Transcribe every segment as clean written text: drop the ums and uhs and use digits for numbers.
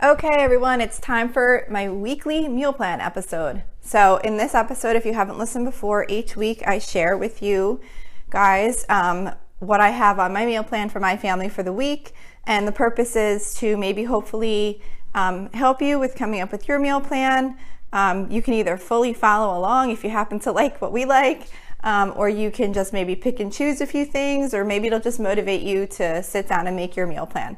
Okay, everyone, it's time for my weekly meal plan episode. So in this episode, if you haven't listened before, each week I share with you guys what I have on my meal plan for my family for the week. And the purpose is to maybe hopefully help you with coming up with your meal plan. You can either fully follow along if you happen to like what we like, or you can just maybe pick and choose a few things, or maybe it'll just motivate you to sit down and make your meal plan.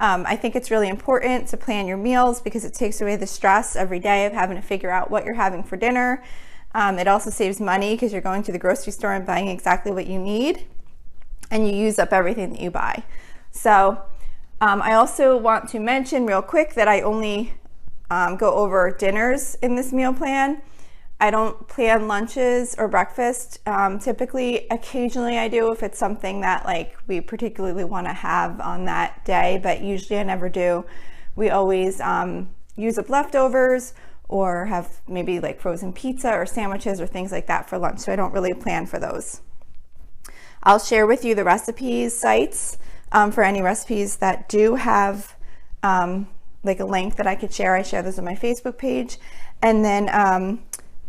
I think it's really important to plan your meals because it takes away the stress every day of having to figure out what you're having for dinner. It also saves money because you're going to the grocery store and buying exactly what you need, and you use up everything that you buy. So I also want to mention real quick that I only go over dinners in this meal plan. I don't plan lunches or breakfast. Typically, occasionally I do if it's something that like we particularly want to have on that day, but usually I never do. We always use up leftovers or have maybe like frozen pizza or sandwiches or things like that for lunch, so I don't really plan for those. I'll share with you the recipes sites for any recipes that do have like a link that I could share. I share those on my Facebook page. And then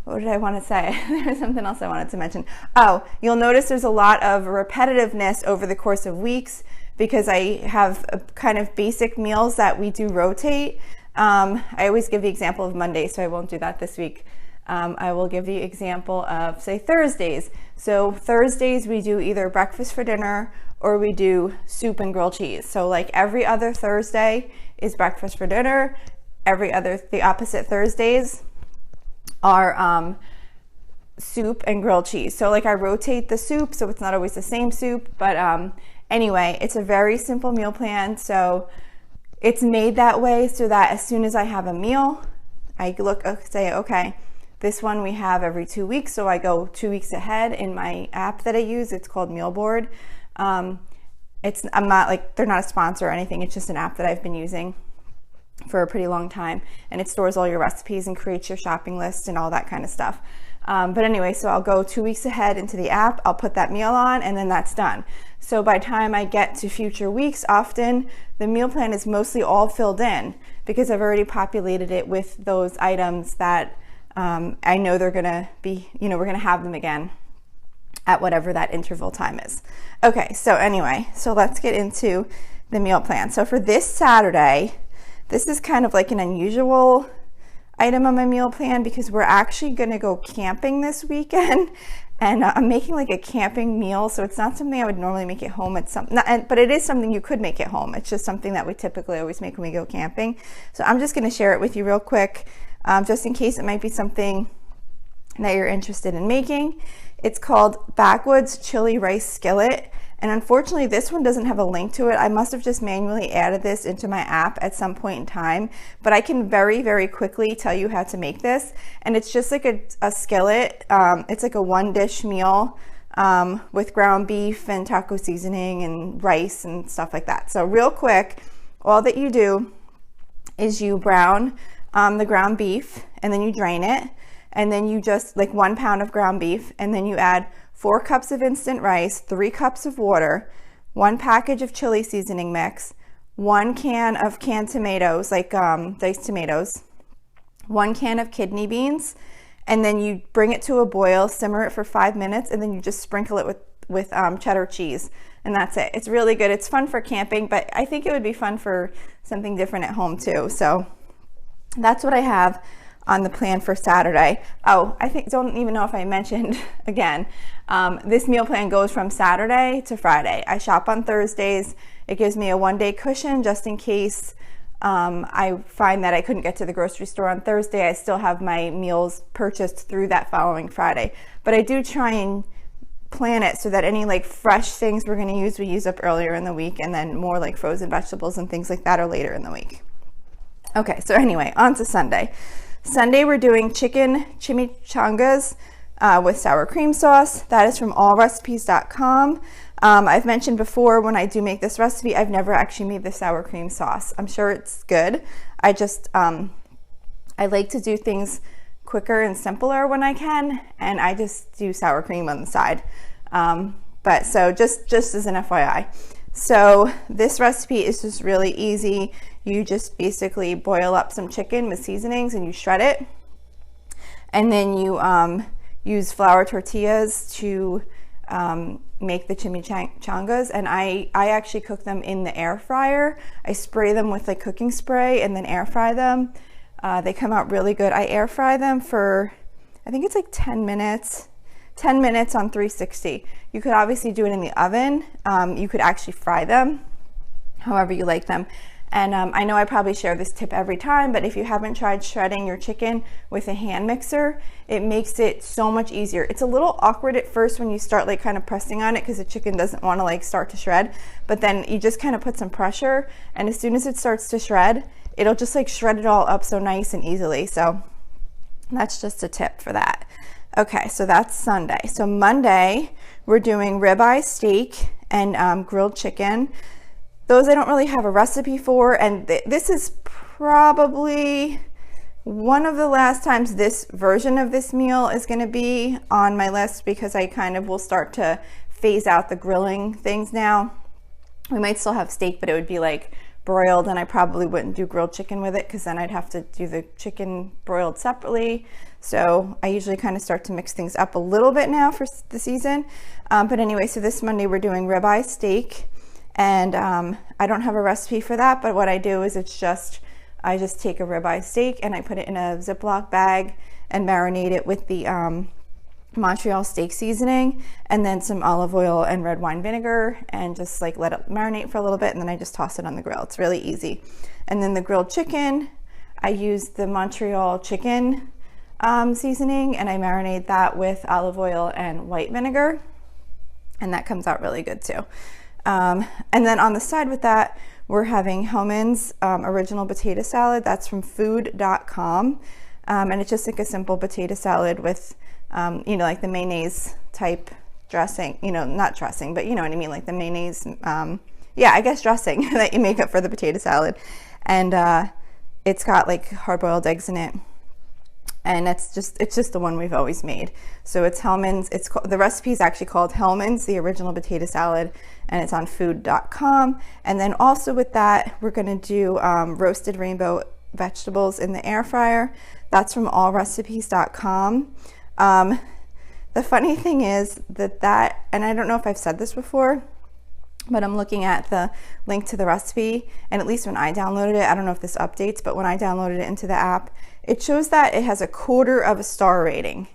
what did I want to say? There was something else I wanted to mention. Oh, you'll notice there's a lot of repetitiveness over the course of weeks because I have a kind of basic meals that we do rotate. I always give the example of Monday, so I won't do that this week. I will give the example of, say, Thursdays. So Thursdays we do either breakfast for dinner or we do soup and grilled cheese. So like every other Thursday is breakfast for dinner. The opposite Thursdays are soup and grilled cheese. So like I rotate the soup, so it's not always the same soup, but anyway, it's a very simple meal plan. So it's made that way so that as soon as I have a meal, I say, okay, this one we have every 2 weeks, so I go 2 weeks ahead in my app that I use. It's called Meal Board. I'm not like, they're not a sponsor or anything, it's just an app that I've been using for a pretty long time, and it stores all your recipes and creates your shopping list and all that kind of stuff. But anyway, so I'll go 2 weeks ahead into the app, I'll put that meal on, and then that's done. So by the time I get to future weeks, often the meal plan is mostly all filled in because I've already populated it with those items that I know they're gonna be, we're gonna have them again at whatever that interval time is. Okay, so anyway, so let's get into the meal plan. So for this Saturday, this is kind of like an unusual item on my meal plan because we're actually gonna go camping this weekend, and I'm making like a camping meal, so it's not something I would normally make at home. It's something, but it is something you could make at home. It's just something that we typically always make when we go camping. So I'm just gonna share it with you real quick, just in case it might be something that you're interested in making. It's called Backwoods Chili Rice Skillet. And unfortunately, this one doesn't have a link to it. I must have just manually added this into my app at some point in time, but I can very, very quickly tell you how to make this. And it's just like a skillet. It's like a one dish meal with ground beef and taco seasoning and rice and stuff like that. So real quick, all that you do is you brown the ground beef and then you drain it. And then you just like 1 pound of ground beef, and then you add 4 cups of instant rice, 3 cups of water, 1 package of chili seasoning mix, 1 can of canned tomatoes, like diced tomatoes, 1 can of kidney beans, and then you bring it to a boil, simmer it for 5 minutes, and then you just sprinkle it with cheddar cheese, and that's it. It's really good. It's fun for camping, but I think it would be fun for something different at home too. So that's what I have on the plan for Saturday. Oh, don't even know if I mentioned again, this meal plan goes from Saturday to Friday. I shop on Thursdays. It gives me a 1-day cushion just in case I find that I couldn't get to the grocery store on Thursday. I still have my meals purchased through that following Friday. But I do try and plan it so that any like fresh things we're gonna use, we use up earlier in the week, and then more like frozen vegetables and things like that are later in the week. Okay, so anyway, on to Sunday. Sunday, we're doing chicken chimichangas with sour cream sauce. That is from allrecipes.com. I've mentioned before when I do make this recipe, I've never actually made the sour cream sauce. I'm sure it's good. I just, I like to do things quicker and simpler when I can, and I just do sour cream on the side. But so just as an FYI. So this recipe is just really easy. You just basically boil up some chicken with seasonings and you shred it. And then you use flour tortillas to make the chimichangas, and I actually cook them in the air fryer. I spray them with like cooking spray and then air fry them. They come out really good. I air fry them for, I think it's like 10 minutes on 360. You could obviously do it in the oven. You could actually fry them however you like them. And I know I probably share this tip every time, but if you haven't tried shredding your chicken with a hand mixer, it makes it so much easier. It's a little awkward at first when you start like kind of pressing on it because the chicken doesn't want to like start to shred, but then you just kind of put some pressure, and as soon as it starts to shred, it'll just like shred it all up so nice and easily. So that's just a tip for that. Okay, so that's Sunday. So Monday, we're doing ribeye steak and grilled chicken. Those I don't really have a recipe for, and this is probably one of the last times this version of this meal is going to be on my list, because I kind of will start to phase out the grilling things now. We might still have steak, but it would be like broiled, and I probably wouldn't do grilled chicken with it because then I'd have to do the chicken broiled separately. So I usually kind of start to mix things up a little bit now for the season. But anyway, so this Monday we're doing ribeye steak. And I don't have a recipe for that, but what I do is I just take a ribeye steak and I put it in a Ziploc bag and marinate it with the Montreal steak seasoning and then some olive oil and red wine vinegar, and just like let it marinate for a little bit, and then I just toss it on the grill. It's really easy. And then the grilled chicken, I use the Montreal chicken seasoning, and I marinate that with olive oil and white vinegar, and that comes out really good too. And then on the side with that, we're having Hellman's original potato salad. That's from food.com. And it's just like a simple potato salad with, you know, like the mayonnaise type dressing, you know, not dressing, but you know what I mean? Like the mayonnaise, yeah, I guess dressing that you make up for the potato salad. And it's got like hard-boiled eggs in it. And it's just the one we've always made. So it's Hellman's. The recipe is actually called Hellman's, the original potato salad, and it's on food.com. And then also with that, we're going to do roasted rainbow vegetables in the air fryer. That's from allrecipes.com. The funny thing is that, and I don't know if I've said this before, but I'm looking at the link to the recipe, and at least when I downloaded it, I don't know if this updates, but when I downloaded it into the app, it shows that it has a 1/4 star rating.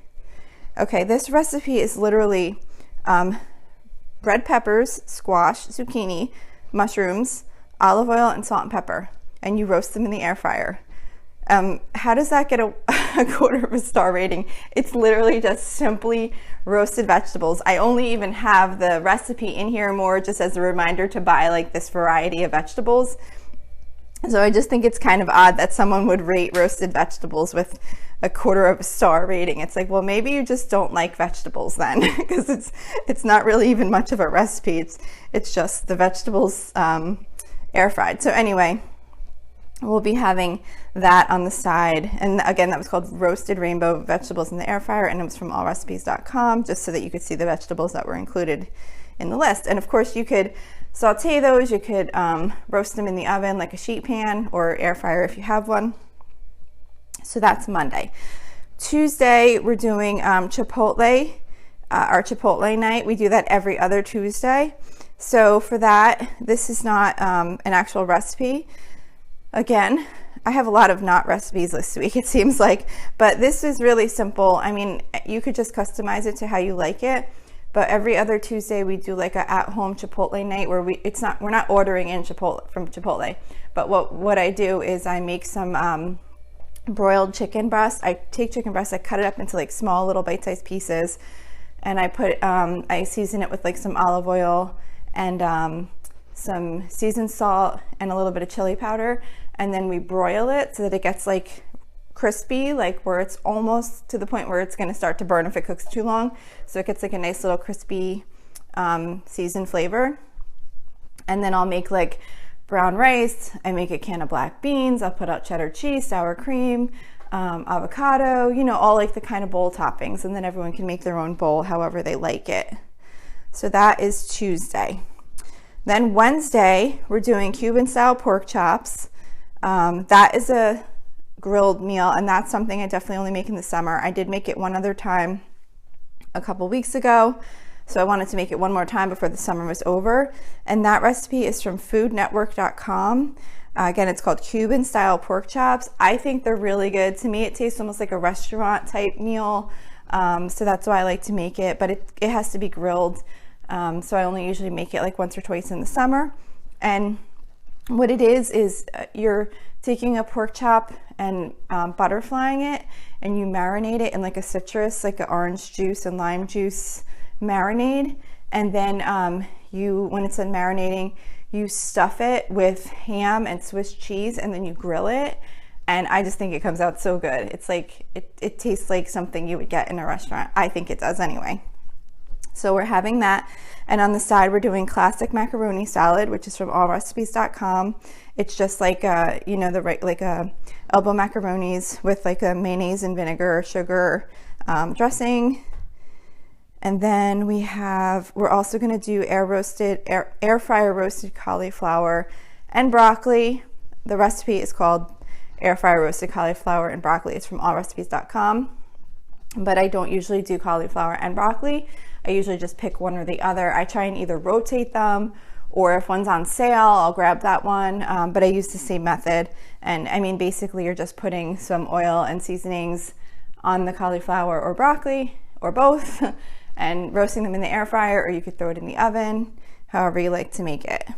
Okay, this recipe is literally red peppers, squash, zucchini, mushrooms, olive oil, and salt and pepper, and you roast them in the air fryer. How does that get a 1/4 star rating? It's literally just simply roasted vegetables. I only even have the recipe in here more just as a reminder to buy like this variety of vegetables. So I just think it's kind of odd that someone would rate roasted vegetables with a 1/4 star rating. It's like, well, maybe you just don't like vegetables then, because it's not really even much of a recipe. It's just the vegetables air fried. So anyway, we'll be having that on the side. And again, that was called roasted rainbow vegetables in the air fryer, and it was from allrecipes.com, just so that you could see the vegetables that were included in the list. And of course you could saute those, you could roast them in the oven like a sheet pan or air fryer if you have one. So that's Monday. Tuesday, we're doing Chipotle, our Chipotle night. We do that every other Tuesday. So for that, this is not an actual recipe. Again, I have a lot of not recipes this week, it seems like, but this is really simple. I mean, you could just customize it to how you like it. But every other Tuesday we do like a at-home Chipotle night where we're not ordering in from Chipotle. But what I do is I make some broiled chicken breast. I take chicken breast, I cut it up into like small little bite-sized pieces, and I season it with like some olive oil and some seasoned salt and a little bit of chili powder, and then we broil it so that it gets like crispy, like where it's almost to the point where it's going to start to burn if it cooks too long. So it gets like a nice little crispy seasoned flavor. And then I'll make like brown rice, I make a can of black beans, I'll put out cheddar cheese, sour cream, avocado, you know, all like the kind of bowl toppings, and then everyone can make their own bowl however they like it. So that is Tuesday. Then Wednesday, we're doing Cuban style pork chops. That is a grilled meal, and that's something I definitely only make in the summer. I did make it one other time a couple weeks ago, so I wanted to make it one more time before the summer was over. And that recipe is from foodnetwork.com. Again, it's called Cuban style pork chops. I think they're really good. To me, it tastes almost like a restaurant type meal. So that's why I like to make it, but it has to be grilled. So I only usually make it like once or twice in the summer. And what it is you're taking a pork chop and butterflying it, and you marinate it in like a citrus, like an orange juice and lime juice marinade. And then when it's done marinating, you stuff it with ham and Swiss cheese, and then you grill it. And I just think it comes out so good. It's like, it tastes like something you would get in a restaurant. I think it does anyway. So we're having that. And on the side, we're doing classic macaroni salad, which is from allrecipes.com. It's just like, elbow macaronis with like a mayonnaise and vinegar, sugar dressing. And then we're also going to do air fryer roasted cauliflower and broccoli. The recipe is called air fryer roasted cauliflower and broccoli. It's from allrecipes.com. But I don't usually do cauliflower and broccoli. I usually just pick one or the other. I try and either rotate them, or if one's on sale, I'll grab that one. But I use the same method. And I mean, basically you're just putting some oil and seasonings on the cauliflower or broccoli, or both, and roasting them in the air fryer, or you could throw it in the oven, however you like to make it.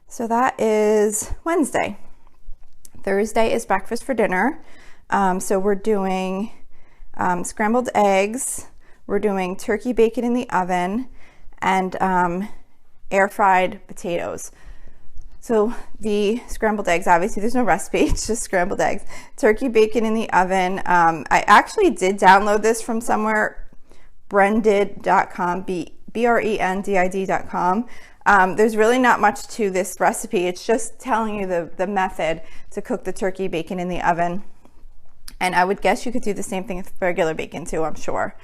So that is Wednesday. Thursday is breakfast for dinner. So we're doing scrambled eggs. We're doing turkey bacon in the oven, and air fried potatoes. So the scrambled eggs, obviously there's no recipe, it's just scrambled eggs. Turkey bacon in the oven. I actually did download this from somewhere, brendid.com, brendid.com. There's really not much to this recipe. It's just telling you the method to cook the turkey bacon in the oven. And I would guess you could do the same thing with regular bacon too, I'm sure.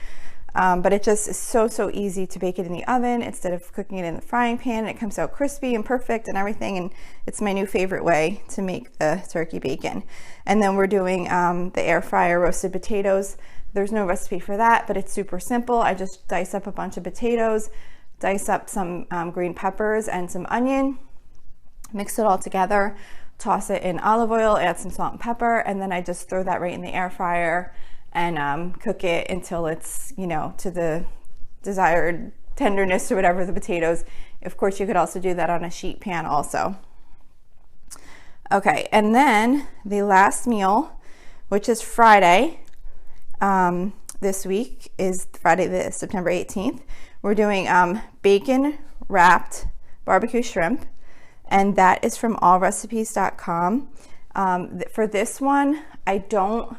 But it just is so easy to bake it in the oven instead of cooking it in the frying pan. It comes out crispy and perfect and everything, and it's my new favorite way to make the turkey bacon. And then we're doing the air fryer roasted potatoes. There's no recipe for that, but it's super simple. I just dice up a bunch of potatoes, dice up some green peppers and some onion, mix it all together, toss it in olive oil, add some salt and pepper, and then I just throw that right in the air fryer and cook it until it's, to the desired tenderness or whatever, the potatoes. Of course, you could also do that on a sheet pan also. Okay, and then the last meal, which is Friday, this week is Friday, September 18th. We're doing bacon wrapped barbecue shrimp, and that is from allrecipes.com. For this one, I don't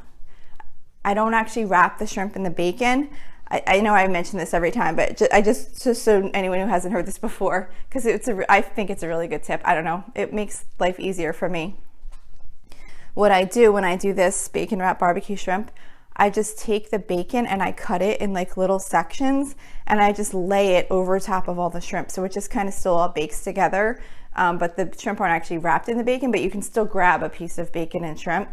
actually wrap the shrimp in the bacon. I know I mention this every time, but just so anyone who hasn't heard this before, because I think it's a really good tip. I don't know, it makes life easier for me. What I do when I do this bacon wrap barbecue shrimp, I just take the bacon and I cut it in like little sections, and I just lay it over top of all the shrimp, so it just kind of still all bakes together. But the shrimp aren't actually wrapped in the bacon, but you can still grab a piece of bacon and shrimp.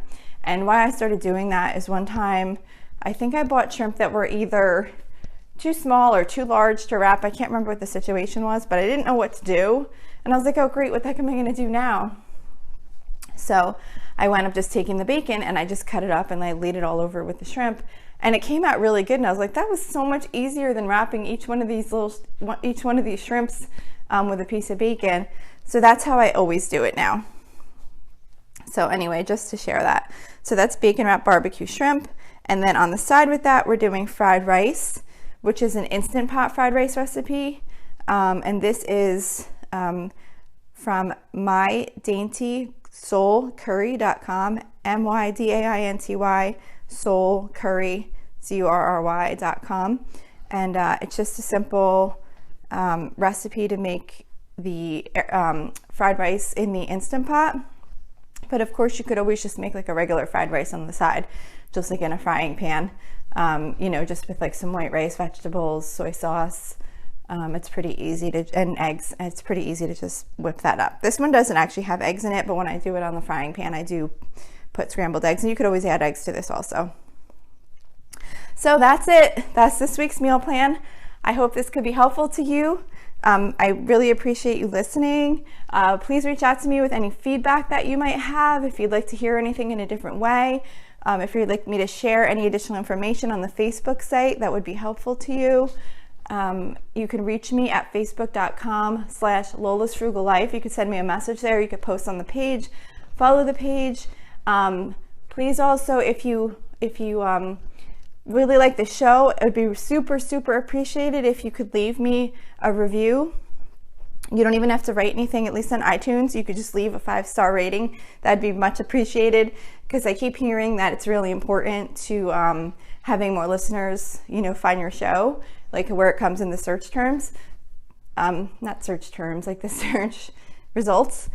And why I started doing that is one time, I think I bought shrimp that were either too small or too large to wrap. I can't remember what the situation was, but I didn't know what to do. And I was like, oh great, what the heck am I gonna do now? So I wound up just taking the bacon and I just cut it up and I laid it all over with the shrimp. And it came out really good. And I was like, that was so much easier than wrapping each one of these shrimps with a piece of bacon. So that's how I always do it now. So anyway, just to share that. So that's bacon wrapped barbecue shrimp. And then on the side with that, we're doing fried rice, which is an Instant Pot fried rice recipe. And this is from mydaintysoulcurry.com, MYDAINTY soulcurry.com. And it's just a simple recipe to make the fried rice in the Instant Pot. But of course you could always just make like a regular fried rice on the side, just like in a frying pan, just with like some white rice, vegetables, soy sauce, It's pretty easy to, and eggs, it's pretty easy to just whip that up. This one doesn't actually have eggs in it, but when I do it on the frying pan, I do put scrambled eggs, and you could always add eggs to this also. So that's it. That's this week's meal plan. I hope this could be helpful to you. I really appreciate you listening. Please reach out to me with any feedback that you might have, if you'd like to hear anything in a different way. If you'd like me to share any additional information on the Facebook site that would be helpful to you. You can reach me at facebook.com/Lola's Frugal Life. You could send me a message there. You could post on the page, follow the page. Please also, if you really like the show, it would be super, super appreciated if you could leave me a review. You don't even have to write anything, at least on iTunes. You could just leave a 5-star rating. That'd be much appreciated, because I keep hearing that it's really important to having more listeners, find your show, like where it comes in the search terms. Not search terms, like the search results.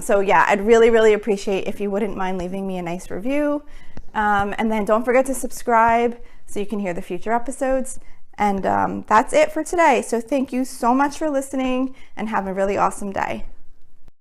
So yeah, I'd really, really appreciate if you wouldn't mind leaving me a nice review. And then don't forget to subscribe so you can hear the future episodes. And that's it for today. So thank you so much for listening, and have a really awesome day.